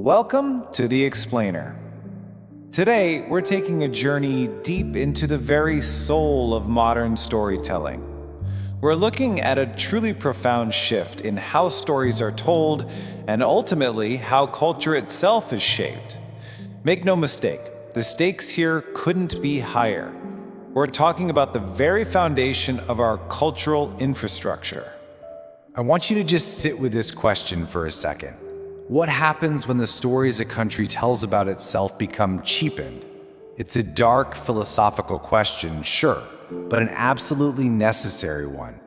Welcome to The Explainer. Today, we're taking a journey deep into the very soul of modern storytelling. We're looking at a truly profound shift in how stories are told and ultimately how culture itself is shaped. Make no mistake, the stakes here couldn't be higher. We're talking about the very foundation of our cultural infrastructure. I want you to just sit with this question for a second. What happens when the stories a country tells about itself become cheapened? It's a dark philosophical question, sure, but an absolutely necessary one.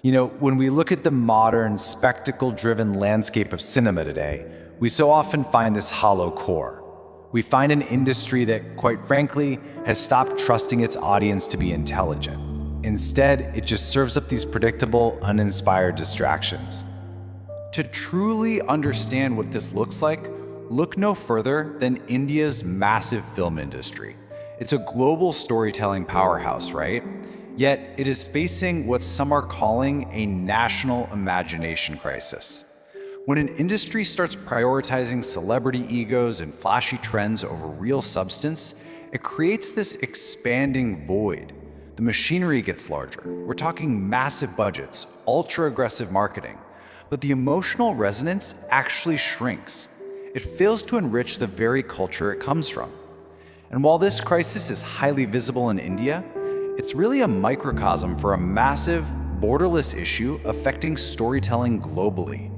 When we look at the modern, spectacle-driven landscape of cinema today, we so often find this hollow core. We find an industry that, quite frankly, has stopped trusting its audience to be intelligent. Instead, it just serves up these predictable, uninspired distractions. To truly understand what this looks like, look no further than India's massive film industry. It's a global storytelling powerhouse, right? Yet it is facing what some are calling a national imagination crisis. When an industry starts prioritizing celebrity egos and flashy trends over real substance, it creates this expanding void. The machinery gets larger. We're talking massive budgets, ultra-aggressive marketing. But the emotional resonance actually shrinks. It fails to enrich the very culture it comes from. And while this crisis is highly visible in India, it's really a microcosm for a massive, borderless issue affecting storytelling globally.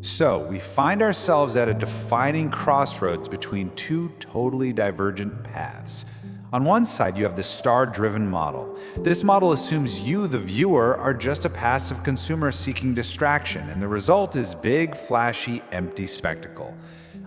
So, we find ourselves at a defining crossroads between two totally divergent paths. On one side, you have the star-driven model. This model assumes you, the viewer, are just a passive consumer seeking distraction, and the result is big, flashy, empty spectacle.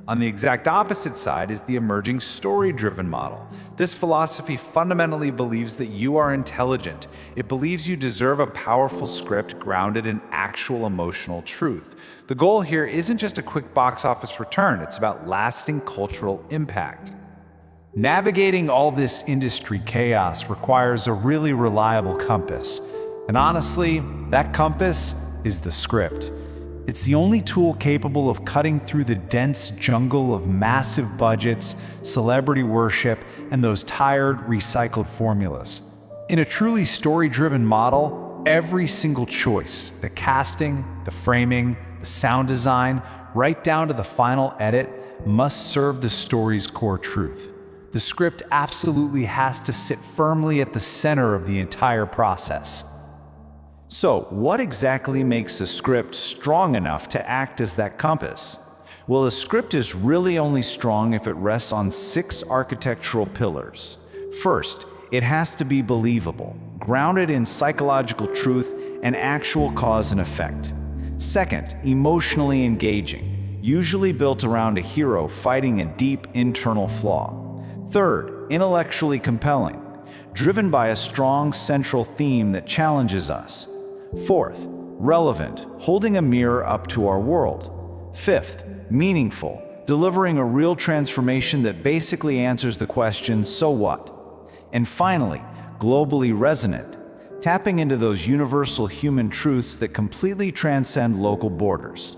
On the exact opposite side is the emerging story-driven model. This philosophy fundamentally believes that you are intelligent. It believes you deserve a powerful script grounded in actual emotional truth. The goal here isn't just a quick box office return, it's about lasting cultural impact. Navigating all this industry chaos requires a really reliable compass. And honestly, that compass is the script. It's the only tool capable of cutting through the dense jungle of massive budgets, celebrity worship, and those tired, recycled formulas. In a truly story-driven model, every single choice, the casting, the framing, the sound design, right down to the final edit, must serve the story's core truth. The script absolutely has to sit firmly at the center of the entire process. So, what exactly makes a script strong enough to act as that compass? Well, a script is really only strong if it rests on 6 architectural pillars. First, it has to be believable, grounded in psychological truth and actual cause and effect. Second, emotionally engaging, usually built around a hero fighting a deep internal flaw. Third, intellectually compelling, driven by a strong central theme that challenges us. Fourth, relevant, holding a mirror up to our world. Fifth, meaningful, delivering a real transformation that basically answers the question, so what? And finally, globally resonant, tapping into those universal human truths that completely transcend local borders.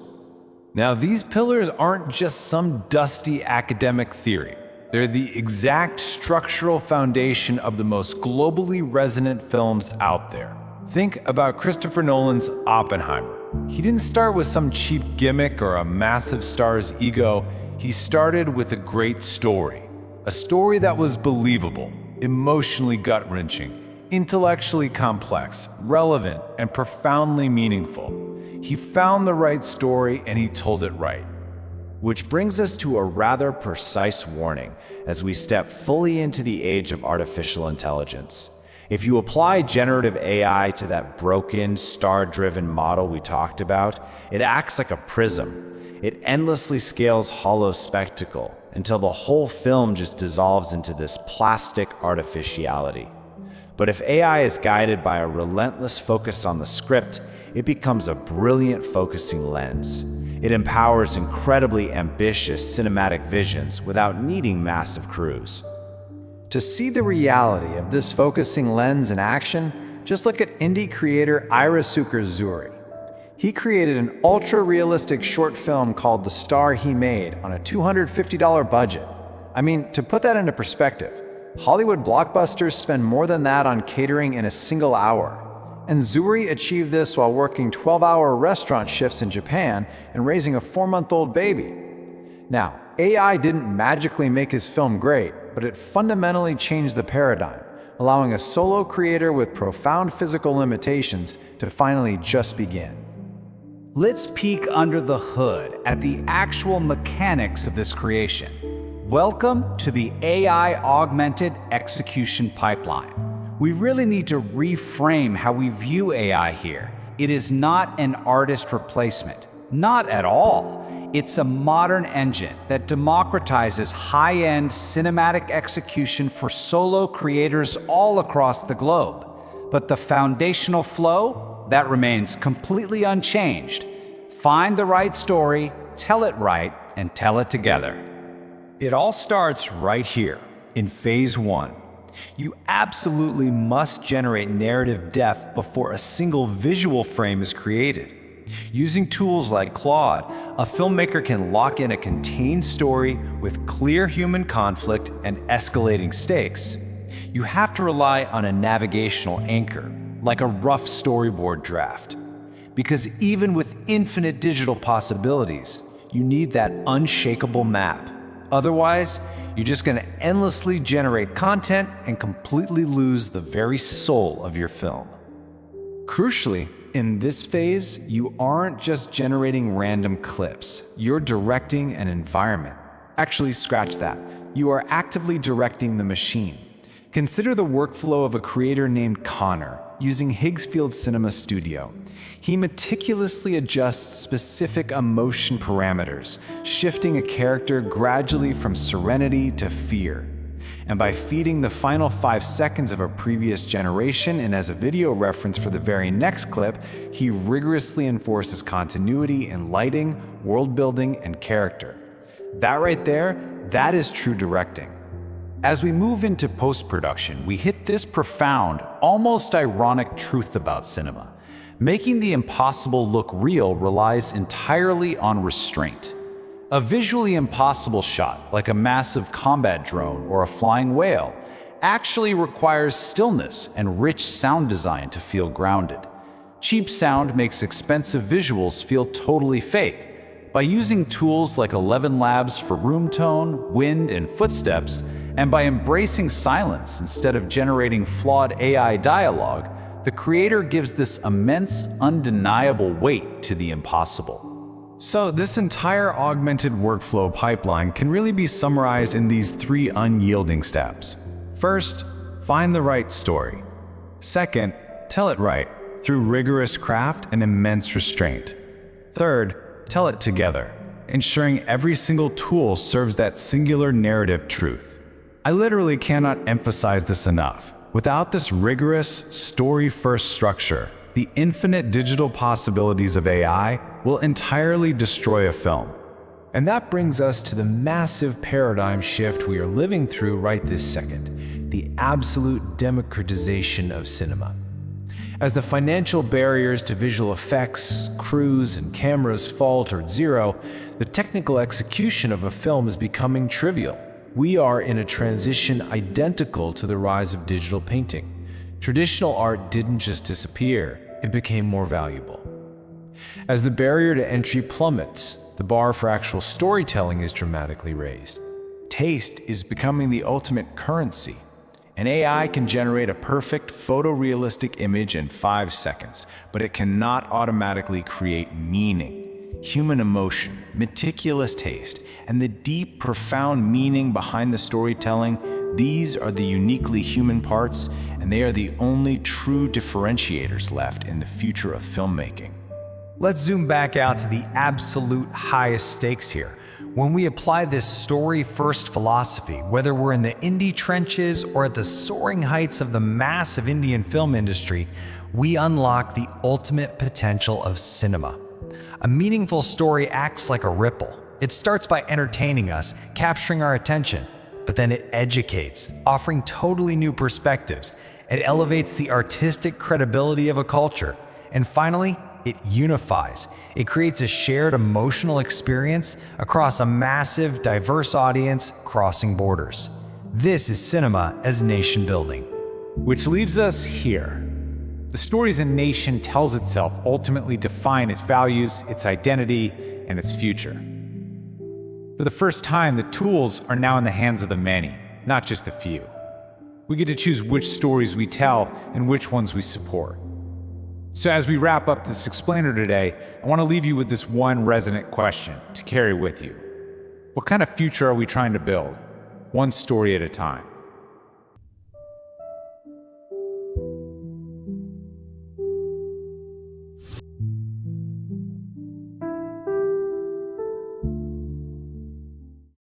Now, these pillars aren't just some dusty academic theory. They're the exact structural foundation of the most globally resonant films out there. Think about Christopher Nolan's Oppenheimer. He didn't start with some cheap gimmick or a massive star's ego. He started with a great story. A story that was believable, emotionally gut-wrenching, intellectually complex, relevant, and profoundly meaningful. He found the right story and he told it right. Which brings us to a rather precise warning as we step fully into the age of artificial intelligence. If you apply generative AI to that broken, star-driven model we talked about, it acts like a prism. It endlessly scales hollow spectacle until the whole film just dissolves into this plastic artificiality. But if AI is guided by a relentless focus on the script, it becomes a brilliant focusing lens. It empowers incredibly ambitious cinematic visions without needing massive crews. To see the reality of this focusing lens in action, just look at indie creator Ira Zuri. He created an ultra-realistic short film called The Star He Made on a $250 budget. I mean, to put that into perspective, Hollywood blockbusters spend more than that on catering in a single hour. And Zuri achieved this while working 12-hour restaurant shifts in Japan and raising a 4-month-old baby. Now, AI didn't magically make his film great, but it fundamentally changed the paradigm, allowing a solo creator with profound physical limitations to finally just begin. Let's peek under the hood at the actual mechanics of this creation. Welcome to the AI-augmented execution pipeline. We really need to reframe how we view AI here. It is not an artist replacement. Not at all. It's a modern engine that democratizes high-end cinematic execution for solo creators all across the globe. But the foundational flow, that remains completely unchanged. Find the right story, tell it right, and tell it together. It all starts right here, in Phase 1. You absolutely must generate narrative depth before a single visual frame is created. Using tools like Claude, a filmmaker can lock in a contained story with clear human conflict and escalating stakes. You have to rely on a navigational anchor, like a rough storyboard draft. Because even with infinite digital possibilities, you need that unshakable map. Otherwise, you're just going to endlessly generate content and completely lose the very soul of your film. Crucially, in this phase, you aren't just generating random clips. You're directing an environment. Actually, scratch that. You are actively directing the machine. Consider the workflow of a creator named Connor using Higgsfield Cinema Studio. He meticulously adjusts specific emotion parameters, shifting a character gradually from serenity to fear. And by feeding the final 5 seconds of a previous generation and as a video reference for the very next clip, he rigorously enforces continuity in lighting, world building, and character. That right there, that is true directing. As we move into post-production, we hit this profound, almost ironic truth about cinema. Making the impossible look real relies entirely on restraint. A visually impossible shot, like a massive combat drone or a flying whale, actually requires stillness and rich sound design to feel grounded. Cheap sound makes expensive visuals feel totally fake. By using tools like 11 Labs for room tone, wind, and footsteps, and by embracing silence instead of generating flawed AI dialogue, the creator gives this immense, undeniable weight to the impossible. So this entire augmented workflow pipeline can really be summarized in these 3 unyielding steps. First, find the right story. Second, tell it right through rigorous craft and immense restraint. Third, tell it together, ensuring every single tool serves that singular narrative truth. I literally cannot emphasize this enough. Without this rigorous, story-first structure, the infinite digital possibilities of AI will entirely destroy a film. And that brings us to the massive paradigm shift we are living through right this second, the absolute democratization of cinema. As the financial barriers to visual effects, crews, and cameras fall toward zero, the technical execution of a film is becoming trivial. We are in a transition identical to the rise of digital painting. Traditional art didn't just disappear, it became more valuable. As the barrier to entry plummets, the bar for actual storytelling is dramatically raised. Taste is becoming the ultimate currency. An AI can generate a perfect photorealistic image in 5 seconds, but it cannot automatically create meaning. Human emotion, meticulous taste, and the deep, profound meaning behind the storytelling, these are the uniquely human parts, and they are the only true differentiators left in the future of filmmaking. Let's zoom back out to the absolute highest stakes here. When we apply this story-first philosophy, whether we're in the indie trenches or at the soaring heights of the massive Indian film industry, we unlock the ultimate potential of cinema. A meaningful story acts like a ripple. It starts by entertaining us, capturing our attention, but then it educates, offering totally new perspectives. It elevates the artistic credibility of a culture. And finally, it unifies. It creates a shared emotional experience across a massive, diverse audience crossing borders. This is cinema as nation building. Which leaves us here. The stories a nation tells itself ultimately define its values, its identity, and its future. For the first time, the tools are now in the hands of the many, not just the few. We get to choose which stories we tell and which ones we support. So as we wrap up this explainer today, I want to leave you with this one resonant question to carry with you. What kind of future are we trying to build? One story at a time.